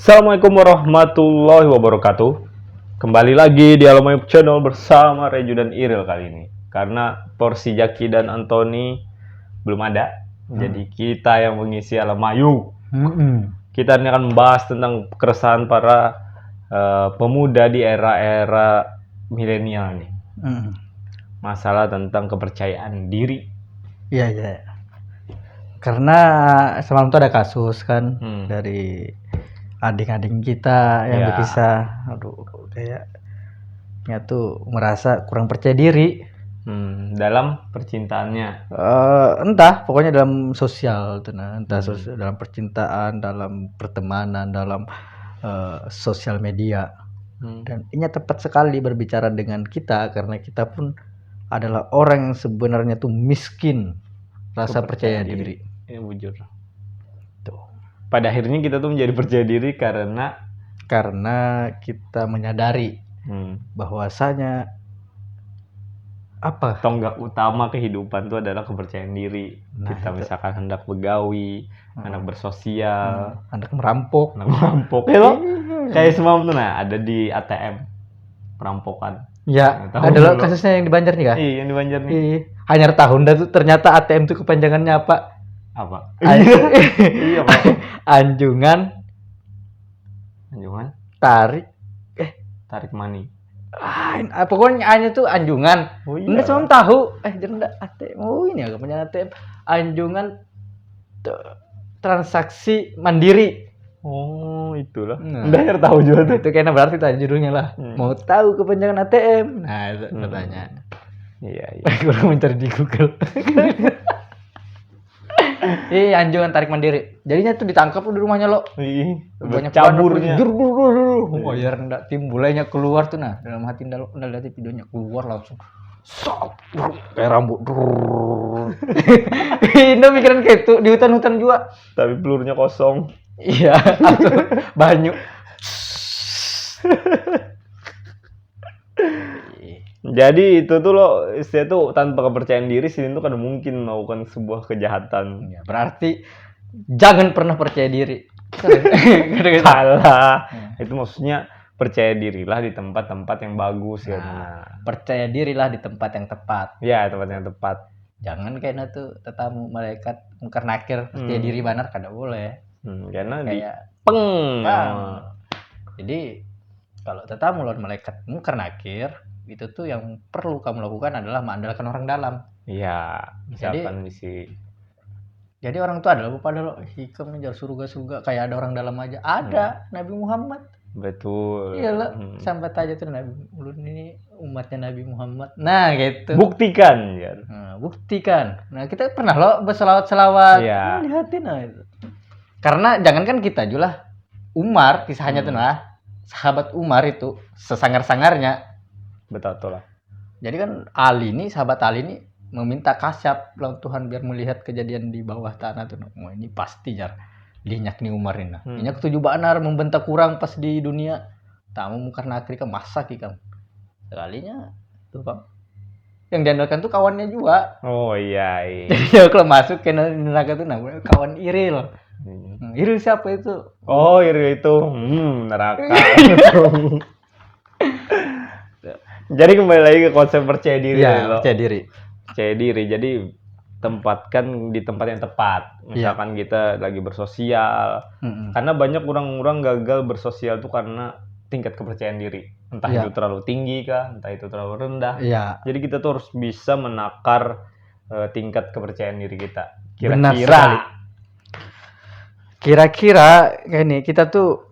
Assalamualaikum warahmatullahi wabarakatuh. Kembali lagi di Alamayu Channel bersama Reju dan Iril kali ini. Karena porsi Jaki dan Anthony belum ada, jadi kita yang mengisi Alamayu. Kita ini akan membahas tentang keresahan para pemuda di era-era milenial nih. Masalah tentang kepercayaan diri. Iya. Karena semalam tuh ada kasus kan dari adik-adik kita yang berkisah, kayaknya tuh merasa kurang percaya diri dalam percintaannya. Entah, pokoknya dalam sosial tuh, sosial, dalam percintaan, dalam pertemanan, dalam sosial media. Dan ini tepat sekali berbicara dengan kita karena kita pun adalah orang yang sebenarnya tuh miskin rasa percaya diri. Ya, bujur. Tuh. Pada akhirnya kita tuh menjadi percaya diri karena kita menyadari bahwasanya tonggak utama kehidupan itu adalah kepercayaan diri. Kita misalkan hendak begawi, hendak bersosial, hendak merampok. Ya lo, kayak semalam tuh ada di ATM perampokan. Ya, adalah kasusnya yang di Banjar nih kah? Iya, yang di Banjar nih. Hanya tahun dah tuh ternyata ATM tuh kepanjangannya apa? Iya, Pak. Anjungan tarik money. Pokoknya hanya tuh anjungan. Nggak semua tahu. Jangan ATM. Ini agak punya ATM. Anjungan transaksi mandiri. Oh, itulah. Udah tahu juga tuh. Itu kayaknya berarti tadi judulnya lah. Mau tahu kepanjangan ATM. Nah, itu katanya. Iya. Kurang mencari di Google. Anjungan tarik mandiri. Jadinya tuh ditangkap di rumahnya lo. Banyak caburnya. Biar enggak timbulnya keluar tuh dalam hati udah lihat videonya keluar langsung. Sok kayak rambut. Indo mikirin kayak itu di hutan-hutan juga. Tapi pelurunya kosong. Iya, atau banyak. Jadi itu tuh lo istilah tuh tanpa kepercayaan diri sini tuh kan mungkin melakukan sebuah kejahatan. Ya, berarti jangan pernah percaya diri. Salah. Itu maksudnya percaya dirilah di tempat-tempat yang bagus ya. Percaya dirilah di tempat yang tepat. Ya, tempat yang tepat. Jangan kayaknya tuh tetamu malaikat mungkar nakir percaya diri benar kada boleh. Karena kayak Jadi kalau tetamu lawan malaikat mungkar nakir, itu tuh yang perlu kamu lakukan adalah mengandalkan orang dalam. Iya, misalkan jadi orang tuh adalah pada lo hikam ngejar surga kayak ada orang dalam aja. Ada Nabi Muhammad. Betul. Iyalah, sampai aja tuh Nabi ulun ini umatnya Nabi Muhammad. Nah, gitu. Buktikan ya. Buktikan. Nah, kita pernah lo berselawat-selawat. Iya. Lihatin itu. Karena jangankan kita juga Umar kisahnya tuh sahabat Umar itu sesangar-sangarnya. Betul lah. Jadi kan sahabat Ali ini meminta kasyaf lawan Tuhan biar melihat kejadian di bawah tanah tuh. Ini pasti jar linyak nih Umar ini. Linyak 7 banar membentak kurang pas di dunia. Tamu mungkar nakir kan masak ikan. Sekalinya tuh Bang. Yang diandalkan tuh kawannya juga. Oh iya. Jadi kalau masuk ke neraka tuh kawan Iril. Iril siapa itu? Oh, Iril itu neraka. Jadi kembali lagi ke konsep percaya diri. Ya, percaya diri. Percaya diri. Jadi tempatkan di tempat yang tepat. Misalkan kita lagi bersosial. Karena banyak orang-orang gagal bersosial tuh karena tingkat kepercayaan diri. Entah itu terlalu tinggi kah, entah itu terlalu rendah. Jadi kita tuh harus bisa menakar tingkat kepercayaan diri kita. Kira-kira kayak nih kita tuh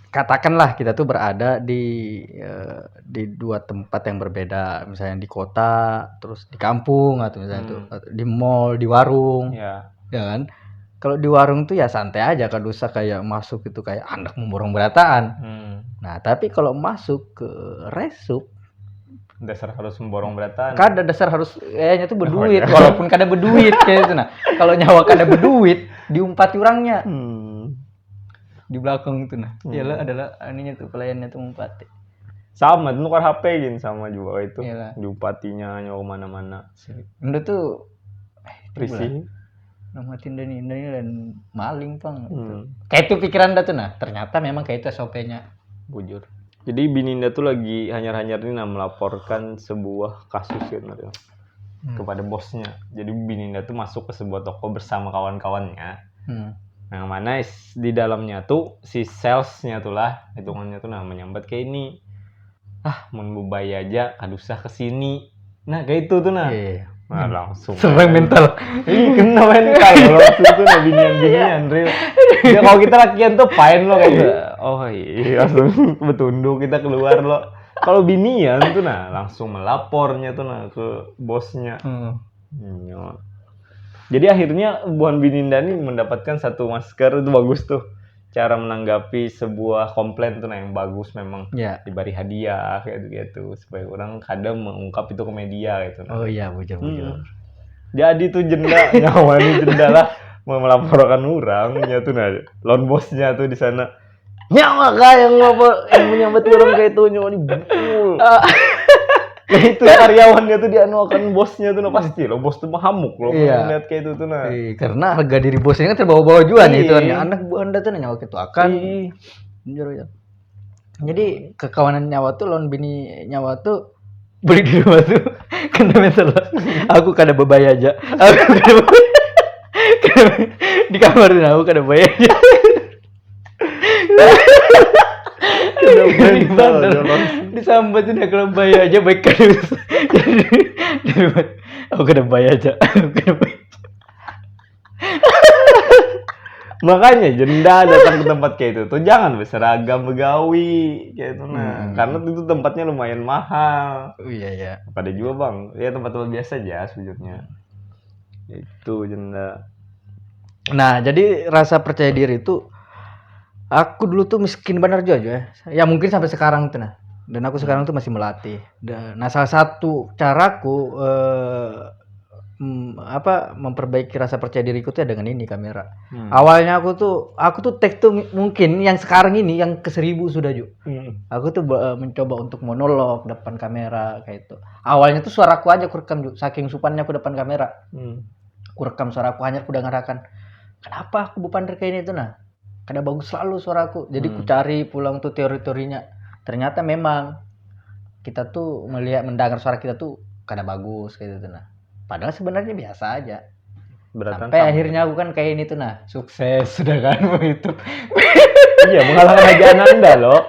katakanlah kita tuh berada di 2 tempat yang berbeda, misalnya di kota, terus di kampung atau misalnya tuh di mall, di warung. Ya kan? Kalau di warung tuh ya santai aja, kada usah kayak masuk itu kayak anak memborong berataan. Nah, tapi kalau masuk ke resup dasar harus memborong berataan. Kada dasar harus kayaknya tuh berduit walaupun kada berduit kayak itu. Nah, kalau nyawa kada berduit diumpati orangnya. Di belakang itu iyalah adalah ininya tuh pelayannya tuh ngumpati. Sama tukar HP gini sama juga itu. Diupatinya nyawa kemana-mana. Udah tuh risih. namatin dan ini dan maling Bang. Kayak itu pikiran dah tuh nah. Ternyata memang kayak itu SOP-nya. Bujur. Jadi Bininda tuh lagi hanyar-hanyar ini melaporkan sebuah kasus sebenarnya kepada bosnya. Jadi Bininda tuh masuk ke sebuah toko bersama kawan-kawannya. Yang mana di dalamnya tuh si salesnya tuh lah, hitungannya tuh menyambat kayak ini. Membubay aja kadusah kesini. Nah kayak itu tuh nah. Iya. Nah langsung. Serang mental. Iya kena mental loh. Langsung tuh binian real. Ya kalau kita lakian tuh fine loh kayak. Oh iya langsung betunduk kita keluar loh. Kalau binian tuh nah langsung melapornya tuh nah ke bosnya. Jadi akhirnya Buan Bininda nih mendapatkan satu masker itu bagus tuh. Cara menanggapi sebuah komplain tuh nah yang bagus memang. Ya. Diberi hadiah kayak gitu supaya orang kadang mengungkap itu ke media gitu. Nah. Oh iya bujur. Jadi tuh jenda nyawa nih jenda lah mau melaporkan orang tuh nah lawan bosnya tuh di sana. Nyawa kayak yang menyambat orang kayak itu nyawa nih betul. Ya itu karyawannya tuh dianuakan bosnya tuh nah pasti loh bos tuh mahamuk loh melihat kayak itu tuh nah. Karena harga diri bosnya kan terbawa-bawa juga nih itu kan anak bu Anda tuh nyawa gitu akan. Ya. Jadi kekawanan nyawa tuh lawan bini nyawa tuh beli di rumah tuh kena mental. Aku kada bebaya aja. Di kamar tuh aku kada bebaya aja. Disambat udah kalau bayar aja baik kan. Jadi aku kena bayar aja. Makanya jenda datang ke tempat kayak itu tuh jangan berseragam begawi kayak itu nah. Karena itu tempatnya lumayan mahal. Oh iya ya. Pada juga Bang. Ya tempat-tempat biasa aja sejujurnya. Itu jenda. Nah, jadi rasa percaya diri itu aku dulu tuh miskin benar juga ya mungkin sampai sekarang tuh nah dan aku sekarang tuh masih melatih nah salah satu caraku memperbaiki rasa percaya diriku tuh dengan ini kamera. Awalnya aku tuh take tuh mungkin yang sekarang ini yang ke 1000 sudah juga. Aku tuh mencoba untuk monolog depan kamera kayak itu. Awalnya tuh suaraku aja aku rekam juga, saking supannya aku depan kamera. Aku rekam suaraku hanya aku dengarkan. Kenapa aku bukan kayak ini tuh nah? Kada bagus selalu suaraku. Jadi ku cari pulang tuh teori-teorinya. Ternyata memang kita tuh mendengar suara kita tuh kada bagus kayak gitu nah. Padahal sebenarnya biasa aja. Sampai akhirnya aku kan kayak ini tuh nah, sukses sudah kan begitu. Iya, mengalahkan aja Ananda loh.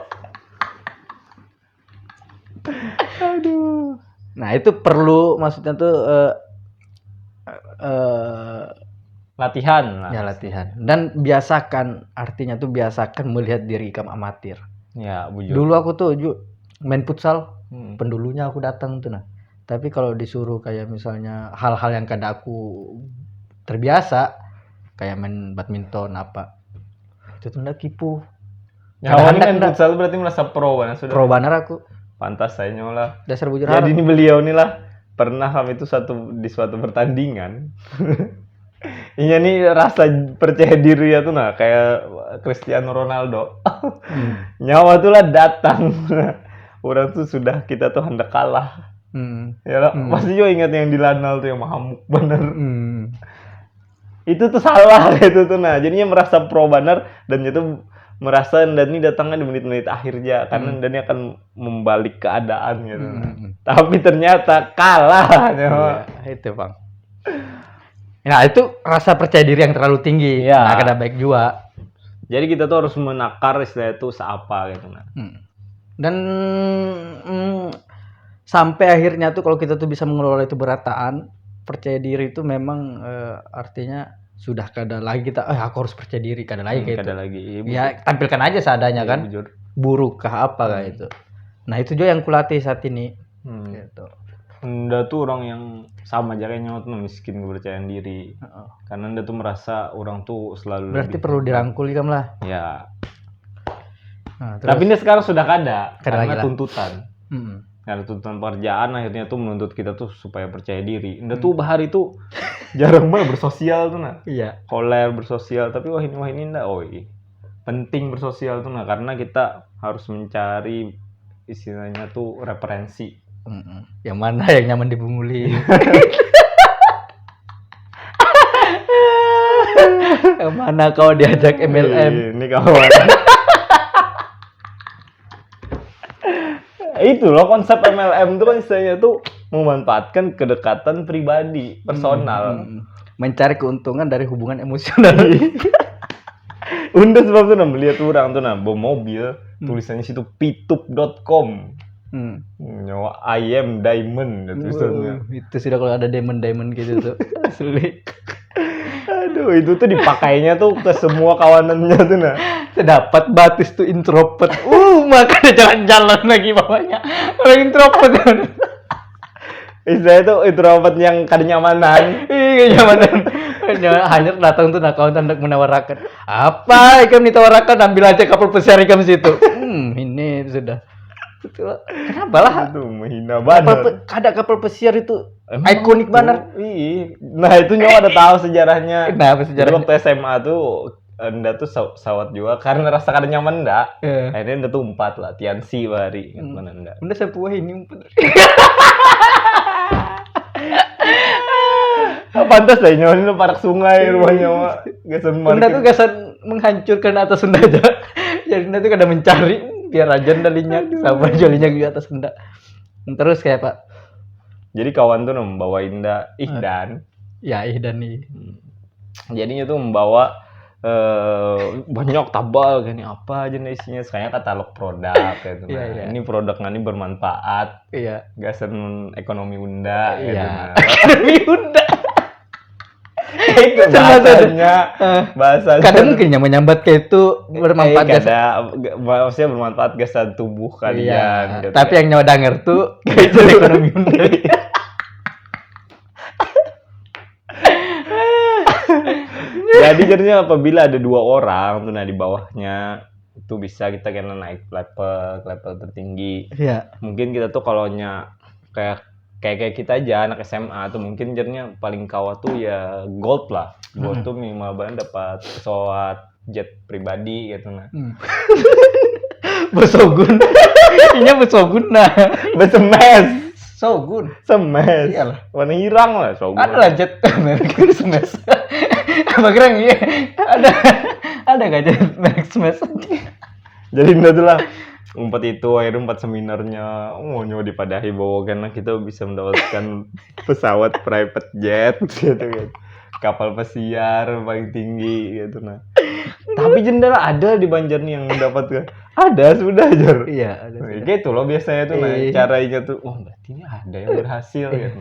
Aduh. Nah, itu perlu maksudnya tuh latihan lah. Ya latihan. Dan biasakan, artinya tuh biasakan melihat diri kamu amatir. Ya, bujur. Dulu aku tuh main futsal, pendulunya aku datang tuh nah. Tapi kalau disuruh kayak misalnya hal-hal yang kada aku terbiasa, kayak main badminton apa, itu tuh ndak kipu. Kawan main futsal berarti merasa pro banget sudah. Pro banget aku. Pantas saya nyolah. Dasar bujur. Jadi ini beliau nih lah pernah kami itu di suatu pertandingan. Iya nih rasa percaya diri ya tuh nah kayak Cristiano Ronaldo. Nyawa tuh lah datang. Orang tuh sudah kita tuh hendak kalah. Ya lah, pasti juga ingat yang di Lanal tuh yang mahamuk bener. Itu tuh salah gitu tuh nah. Jadinya merasa pro bener dan itu merasa dan ini datangnya di menit-menit akhirnya karena dan ini akan membalik keadaan gitu. Tapi ternyata kalah. Ya, itu Bang. Nah itu rasa percaya diri yang terlalu tinggi, nah kada baik juga. Jadi kita tuh harus menakar istilah itu seapa gitu nah. Dan sampai akhirnya tuh kalau kita tuh bisa mengelola itu berataan, percaya diri itu memang artinya sudah kada lagi kita, aku harus percaya diri, kada lagi kayak kada itu. lagi. Ya tampilkan aja seadanya kan, bujur. Buruk kah apa kayak itu. Nah itu juga yang kulatih saat ini. Gitu. Anda tuh orang yang sama aja kayak nyot miskin kepercayaan diri. Karena Anda tuh merasa orang tuh selalu berarti perlu dirangkul kan lah. Ya. Nah, tapi ini sekarang sudah kada karena lagi tuntutan. Karena tuntutan pekerjaan akhirnya tuh menuntut kita tuh supaya percaya diri. Anda tuh bahari tuh jarang banget bersosial tuh nah. Iya. Koler bersosial tapi wah ini enggak. Penting bersosial tuh nah karena kita harus mencari istilahnya tuh referensi. Yang mana yang nyaman dibunguli. Mana kau diajak MLM? Ini kawan. Itu loh konsep MLM itu kan istilahnya tuh memanfaatkan kedekatan pribadi, personal. Mencari keuntungan dari hubungan emosional. Unda sebab tuh melihat orang tuh bawa mobil, tulisannya situ pitup.com. Nyawa I am diamond tulisannya. Itu sudah kalau ada diamond gitu tuh. Asli. Aduh, itu tuh dipakainya tuh ke semua kawanannya tuh Dapat batis tuh introvert. Makanya jalan-jalan lagi bawahnya. Orang introvert. Istilahnya tuh introvert yang kada nyamanan. Iya, nyamanan. Hanya datang tuh kawan hendak menawarkan. Apa ikam ditawarkan? Ambil aja kapal pesiar ikam situ. Ini sudah. Kenapa lah? Itu menghina banget. Ada kapal pesiar itu ikonik banget. Iya. Nah, itu nyawa ada tahu sejarahnya. Kenapa sejarahnya? Jadi waktu SMA tuh Anda tuh sawat juga karena rasa kada nyaman ndak. Akhirnya Anda tuh umpat lah, Tiansi bari mana ndak. Unda sepuh ini umpat. Pantas lah nyawa ini parak sungai rumahnya mah. Gasan Unda tuh gasan menghancurkan atas Unda aja. Jadi Unda tuh kada mencari biar aja Unda linyak sama jolinya di atas Unda. Terus kayak Pak. Jadi kawan tuh membawa Ihdan. Ya, Ihdan nih. Jadinya tuh membawa banyak tabal gini apa aja isinya kayaknya katalog produk gitu. Iya. Ini produknya ini bermanfaat. Iya. Gasan ekonomi Unda gitu. Iya. Ekonomi Unda. Itu bahasanya. Kadang mungkin yang menyambat kayak itu bermanfaat maksudnya bermanfaat gasan tubuh kalian. Gitu. Tapi yang nyawa denger tuh kayak itu ekonomi Unda. Jadi jadinya apabila ada 2 orang tuh di bawahnya itu bisa kita kena naik level tertinggi. Iya. Mungkin kita tuh kalau kayak kita aja anak SMA tuh mungkin jadinya paling kawat tuh ya gold lah. Gold tuh minimal banget dapat pesawat jet pribadi gitu Besogun. Inya besogun nah. Besemes. Sogun. Semes. Iyalah. Warna hirang lah sogun. Ada lah jet merek Smash. Apa keren iya? Ada gak jet merek Smash? Jadi enggak tuh lah. Akhirnya 4 seminarnya nyoba dipadahi bahwa karena kita bisa mendapatkan pesawat private jet gitu kan. Kapal pesiar paling tinggi gitu Tapi jendela ada di Banjar nih yang mendapatkan. Ada sudah Jar. Iya, ada. Gitu loh biasanya tuh caranya tuh. Berarti ini ada yang berhasil gitu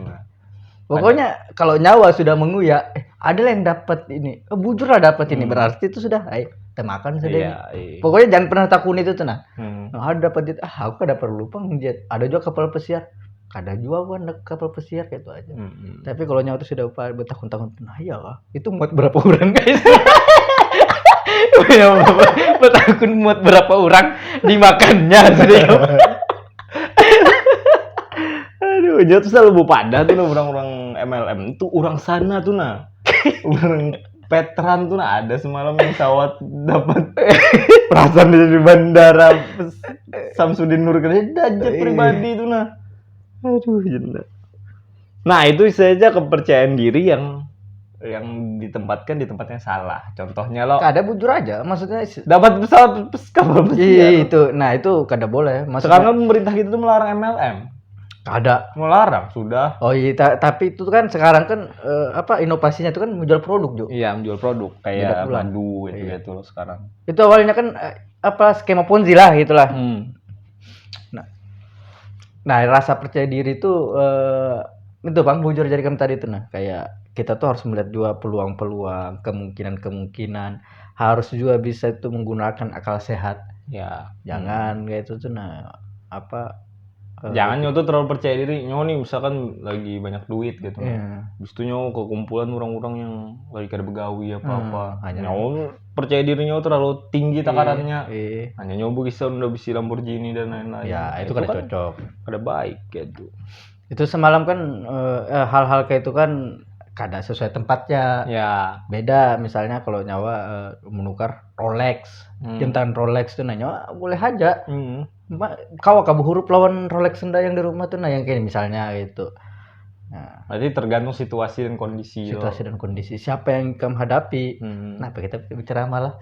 Pokoknya kalau nyawa sudah menguyak, ada yang dapat ini. Bujur lah dapat ini berarti itu sudah kita makan sudah ini. Pokoknya jangan pernah takut itu tuh ada dapat jet. Aku kada perlu jet. Ada juga kapal pesiar. Kada juga gua kapal pesiar kayak itu aja. Tapi kalau nyawa itu sudah bertahun-tahun ya lah. Itu muat berapa orang guys? Bertahun muat berapa orang dimakannya sudah. Aduh, dia tuh selalu pada tuh orang-orang MLM itu orang sana tuh orang veteran tuh ada semalam yang pesawat dapat perasaan di bandara Samsudin Nur kerja jet pribadi tuh Aduh, jenda. Nah, itu saja kepercayaan diri yang ditempatkan di tempat yang salah. Contohnya lo kada bujur aja, maksudnya dapat pesawat kapal pesiar. Iya itu. Nah, itu kada boleh. Maksudnya, sekarang pemerintah kita tuh melarang MLM. Ada melarang sudah. Oh iya, tapi itu kan sekarang kan inovasinya itu kan menjual produk juga. Iya, menjual produk kayak madu gitu sekarang. Itu awalnya kan skema Ponzi lah gitulah. Nah, rasa percaya diri itu itu Bang bujur jadi kami tadi itu kayak kita tuh harus melihat juga peluang-peluang, kemungkinan-kemungkinan, harus juga bisa itu menggunakan akal sehat. Ya, jangan kayak itu tuh jangan nyoto terlalu percaya diri. Nih misalkan lagi banyak duit gitu. Habis itu ke kumpulan orang-orang yang lagi kada begawi apa-apa. Nyawa percaya dirinya terlalu tinggi takarannya. Hanya nyoba udah bisa Lamborghini dan lain-lain. Ya, itu kada cocok. Kada baik gitu. Itu semalam kan hal-hal kayak itu kan kada sesuai tempatnya. Ya. Beda misalnya kalau nyawa menukar Rolex, jam tangan Rolex tuh nyawa boleh aja. Kau huruf lawan Rolex Senda yang di rumah tuh yang kayak misalnya gitu. Nah, Berarti tergantung situasi dan kondisi. situasi dan kondisi siapa yang kamu hadapi. Hmm. Kenapa kita bicara malah?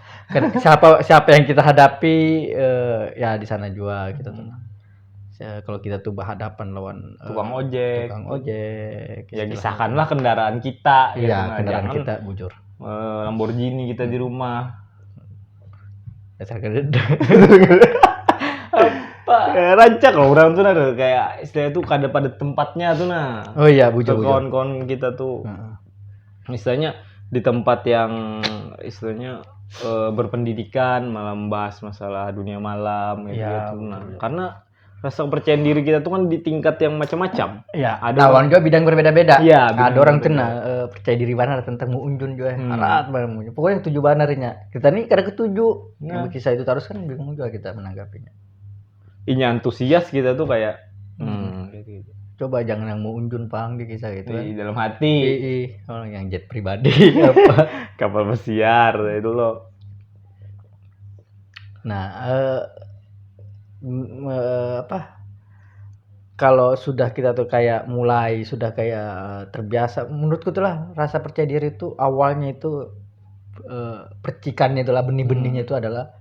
Siapa yang kita hadapi ya di sana juga kita tuh. Kalau kita tuh berhadapan lawan Tukang ojek. tukang ojek. Ya istilahnya. kisahkanlah kendaraan kita. gitu. Iya, Nah, kendaraan jangan, kita bujur. Lamborghini kita di rumah. Dasar gede. Rancak loh orang tuh ada kayak istilahnya tuh kada pada tempatnya tuh nah. Oh iya, bujur. Kawan-kawan kita tuh istilahnya di tempat yang istilahnya berpendidikan malah membahas masalah dunia malam gitu, Iya, gitu. Nah, betul. karena rasa kepercayaan diri kita tuh kan di tingkat yang macam-macam. Iya, Ada lawan juga bidang berbeda-beda. Iya, bidang Ada orang berbeda. kena percaya diri banar tentang muunjun juga. Arat banget. Pokoknya yang tujuh banarnya. Kita nih kada ketujuh. Yang kisah itu terus kan bingung juga kita menanggapinya. Ini antusias kita tuh kayak kayak gitu. Coba jangan yang muunjun pang di kisah itu kan. Di dalam hati Orang yang jet pribadi apa. kapal pesiar itu loh. Nah, apa? Kalau sudah kita tuh kayak mulai sudah kayak terbiasa, menurutku tuh lah rasa percaya diri itu awalnya itu percikannya itulah benih-benihnya itu adalah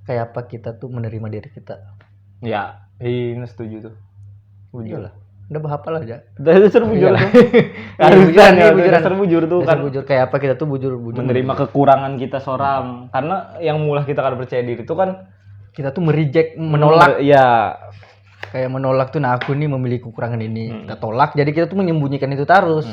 kayak apa kita tuh menerima diri kita. Ya, ini setuju tuh. Bujur Iyalah, udah berhafal aja. Dasar bujur Iyalah. tuh. Harusnya Iya, bujuran. dasar bujur tuh Dasar kan bujur kayak apa kita tuh bujur menerima kekurangan kita seorang. Karena yang mulai kita kan percaya diri itu kan kita tuh mereject, menolak. Ya, Kayak menolak tuh, nah aku nih memiliki kekurangan ini, kita tolak. Jadi kita tuh menyembunyikan itu terus.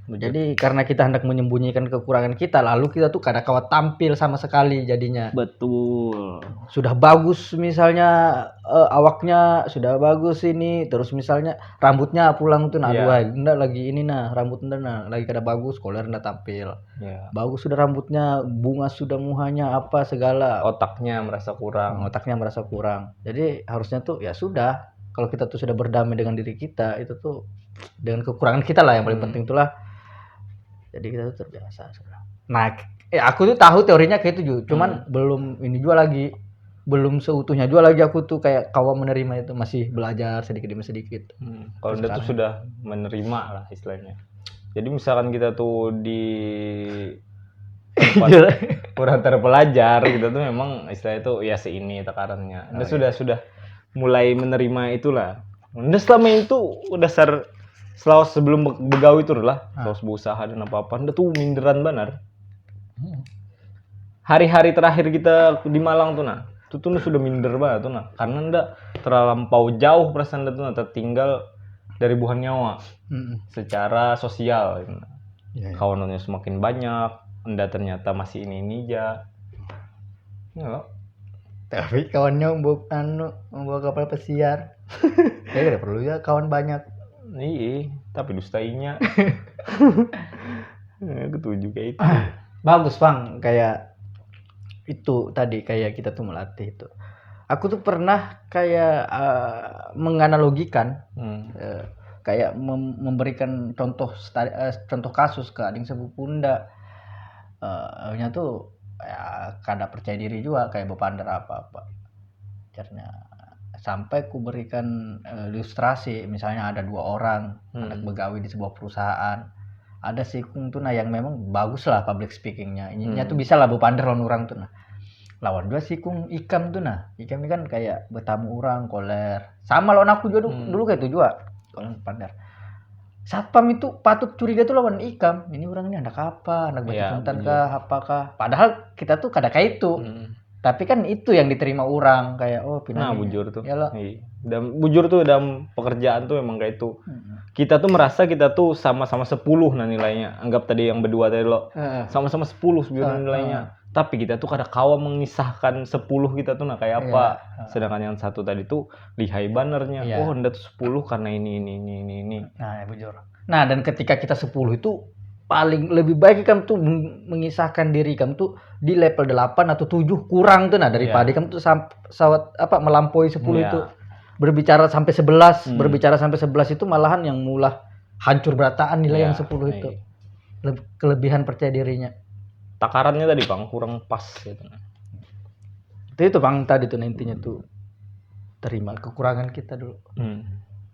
Jadi karena kita hendak menyembunyikan kekurangan kita, lalu kita tuh kada kawat tampil sama sekali jadinya. betul. Sudah bagus misalnya awaknya sudah bagus ini, terus misalnya rambutnya pulang tuh, nah Iya. aduh enggak lagi ini nah rambut enggak nah lagi kada bagus, koler enggak tampil. Ya. Bagus sudah rambutnya, bunga sudah muhanya apa segala. Otaknya merasa kurang. Otaknya merasa kurang. Jadi harusnya tuh ya sudah, kalau kita tuh sudah berdamai dengan diri kita, itu tuh dengan kekurangan kita lah yang paling penting itulah. Jadi kita tuh terbiasa sudah. Nah, aku tuh tahu teorinya kayak itu, cuman belum ini juga lagi, belum seutuhnya juga lagi aku tuh kayak kawan menerima itu, masih belajar sedikit demi sedikit. Kalau udah tuh sudah menerima lah istilahnya. Jadi misalkan kita tuh di kurang terpelajar kita tuh memang istilahnya tuh ya seini takarannya. Anda sudah mulai menerima itulah. Anda selama itu dasar selalu sebelum begawi itu lah, selalu berusaha dan apa-apa. Anda tuh minderan benar. Hari-hari terakhir kita di Malang tuh nah, itu tuh sudah minder banget tuh nah, karena Anda terlampau jauh perasaan Anda tuh nah, tertinggal dari buhan nyawa secara sosial. Kawanannya semakin banyak, Anda ternyata masih ini aja. Ya loh. Tapi kawannya membawa kapal pesiar. Kayak gak perlu ya kawan banyak. Iya, tapi dustainya. Ketujuh kayak itu. Bagus bang, kayak itu tadi kayak kita tuh melatih itu. Aku tuh pernah kayak menganalogikan, kayak memberikan contoh kasus ke adik sepupu ndak. Nya tuh ya kada percaya diri juga kayak bepandar apa-apa. Caranya sampai ku berikan ilustrasi, misalnya ada dua orang anak begawi di sebuah perusahaan, ada si kung tuh nah yang memang bagus lah public speakingnya, ininya tuh bisa lah bepandar lawan orang tuh nah, lawan dua si kung ikam tuh nah, ikam ini kan kayak bertamu orang koler, sama lawan aku juga dulu kayak itu juga koler pandar. Satpam itu patut curiga tuh lawan ikam, ini orang ini anak apa, anak batu kah apakah, padahal kita tuh kada kayak itu. Tapi kan itu yang diterima orang kayak pindah. Nah, bujur tuh. Yalah. Dan bujur tuh dalam pekerjaan tuh emang kayak itu. Kita tuh merasa kita tuh sama-sama 10 nah nilainya. Anggap tadi yang berdua tadi lo. Sama-sama 10 sebenarnya nilainya. Tapi kita tuh kada kawa mengisahkan 10 kita tuh nah kayak apa. Sedangkan yang satu tadi tuh lihai banernya. Oh, Anda tuh 10 karena ini. Nah, ya bujur. Nah, dan ketika kita 10 itu paling lebih baik kamu tuh mengisahkan diri kamu tuh di level 8 atau 7 kurang tuh nah daripada kamu tuh melampaui 10 itu. Berbicara sampai 11, berbicara sampai 11 itu malahan yang mulah hancur berataan nilai yang 10 itu. Kelebihan percaya dirinya. Takarannya tadi Bang kurang pas gitu. Itu Bang tadi tuh intinya tuh terima kekurangan kita dulu.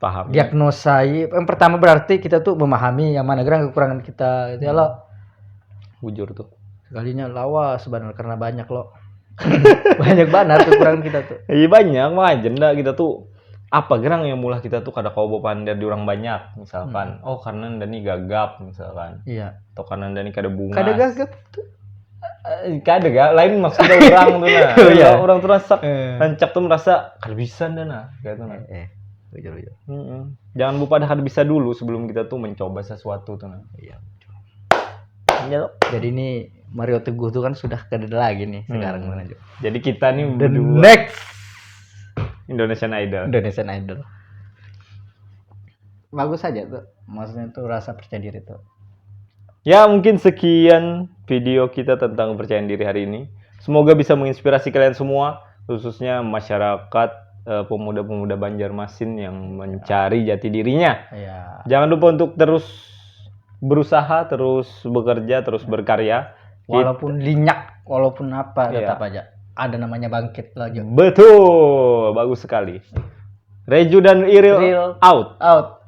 paham. diagnosai. Yang pertama berarti kita tuh memahami yang mana kekurangan kita gitu ya lo. Bujur tuh. Sekalinya lawas sebenarnya karena banyak lo. Banyak banget kekurangan kita tuh. Iya banyak mah agenda kita tuh apa gerang yang mulah kita tuh kada kau pander di orang banyak misalkan. Oh karena Dani gagap misalkan. Iya. Atau karena Dani kada bunga. Kada gagap tuh. Kada gak lain maksudnya orang tuh nah. Oh, iya. Orang tuh rasa rancak tuh merasa kada bisa nah gitu nah. Bujur. Jangan lupa dah kada bisa dulu sebelum kita tuh mencoba sesuatu tuh nah. Iya. Iya. Jadi ini Mario Teguh tuh kan sudah kada ada lagi nih sekarang menuju. Jadi kita nih The berdua next Indonesian Idol. Indonesian Idol. Bagus aja tuh. Maksudnya tuh rasa percaya diri tuh. Ya mungkin sekian video kita tentang kepercayaan diri hari ini. Semoga bisa menginspirasi kalian semua, khususnya masyarakat pemuda-pemuda Banjarmasin yang mencari jati dirinya. Iya. Jangan lupa untuk terus berusaha, terus bekerja, terus berkarya. Walaupun linyak, walaupun apa, Iya. tetap aja ada namanya bangkit lagi. Betul, bagus sekali. Reju dan Iril Iril. out. Out.